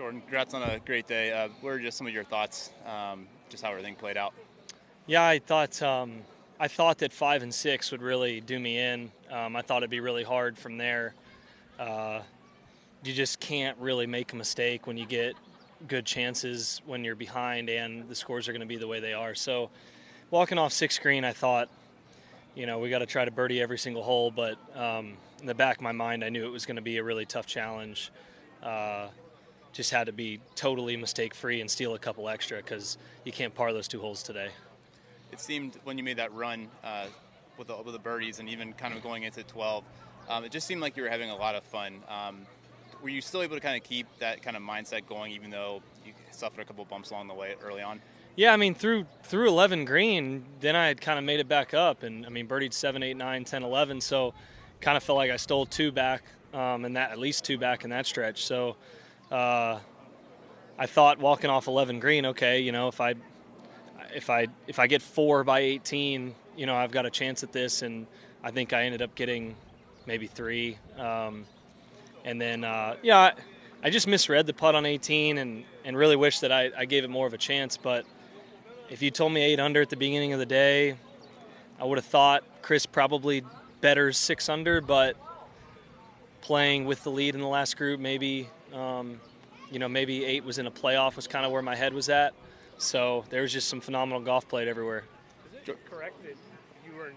Jordan, congrats on a great day. What are just some of your thoughts, just how everything played out? Yeah, I thought that 5 and 6 would really do me in. I thought it'd be really hard from there. You just can't really make a mistake when you get good chances when you're behind and the scores are going to be the way they are. So walking off 6th green, I thought, we got to try to birdie every single hole. But in the back of my mind, I knew it was going to be a really tough challenge. Just had to be totally mistake-free and steal a couple extra because you can't par those 2 holes today. It seemed when you made that run with the birdies and even kind of going into 12, it just seemed like you were having a lot of fun. Were you still able to kind of keep that kind of mindset going even though you suffered a couple bumps along the way early on? Yeah, I mean, through 11 green, then I had kind of made it back up. And, birdied 7, 8, 9, 10, 11. So kind of felt like I stole 2 back, and that at least 2 back in that stretch. So I thought walking off 11 green, okay, if I get 4 by 18, I've got a chance at this. And I think I ended up getting maybe 3. And then, I just misread the putt on 18 and really wish that I gave it more of a chance. But if you told me 8 under at the beginning of the day, I would have thought Chris probably betters 6 under. But playing with the lead in the last group, maybe 8 was in a playoff was kind of where my head was at. So there was just some phenomenal golf played everywhere. Is it correct that you were in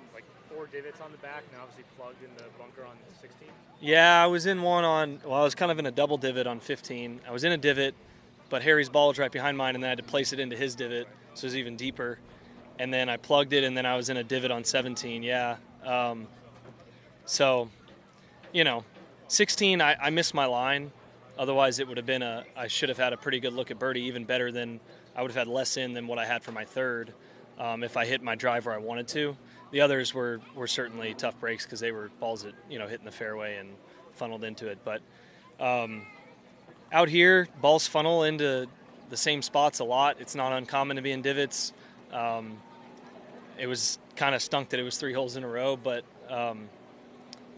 4 divots on the back and obviously plugged in the bunker on 16? Yeah, I was in one I was kind of in a double divot on 15. I was in a divot, but Harry's ball was right behind mine, and then I had to place it into his divot, so it was even deeper. And then I plugged it, and then I was in a divot on 17, yeah. 16, I missed my line. Otherwise, it would have been I should have had a pretty good look at birdie, even better than I would have had less in than what I had for my 3rd if I hit my drive where I wanted to. The others were certainly tough breaks because they were balls that, hit in the fairway and funneled into it. But out here, balls funnel into the same spots a lot. It's not uncommon to be in divots. It was kind of stunk that it was 3 holes in a row, but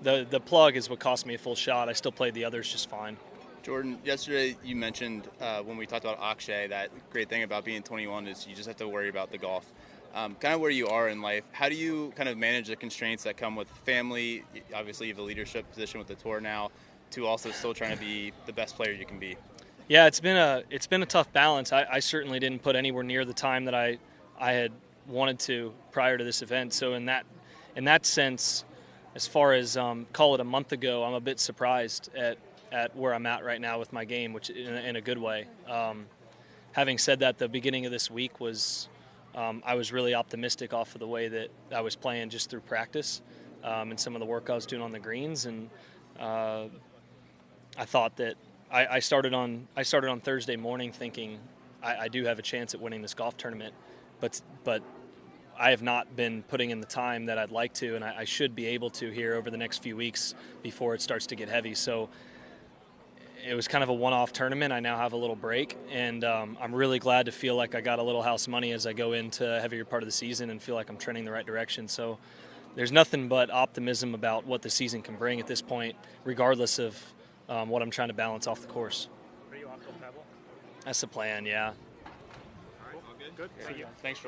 the plug is what cost me a full shot. I still played the others just fine. Jordan, yesterday you mentioned when we talked about AQUÍ, that great thing about being 21 is you just have to worry about the golf. Kind of where you are in life, how do you kind of manage the constraints that come with family? Obviously, you have a leadership position with the tour now, to also still trying to be the best player you can be. Yeah, it's been a tough balance. I certainly didn't put anywhere near the time that I had wanted to prior to this event. So in that sense, as far as call it a month ago, I'm a bit surprised at where I'm at right now with my game, which in a good way. Having said that, the beginning of this week was. I was really optimistic off of the way that I was playing just through practice and some of the work I was doing on the greens, and I thought that I started on Thursday morning thinking I do have a chance at winning this golf tournament, but I have not been putting in the time that I'd like to, and I should be able to here over the next few weeks before it starts to get heavy. So it was kind of a one-off tournament. I now have a little break, and I'm really glad to feel like I got a little house money as I go into a heavier part of the season and feel like I'm trending the right direction. So there's nothing but optimism about what the season can bring at this point, regardless of what I'm trying to balance off the course. Are you off to Pebble? That's the plan, yeah. All right. Good. Thank you. Thanks,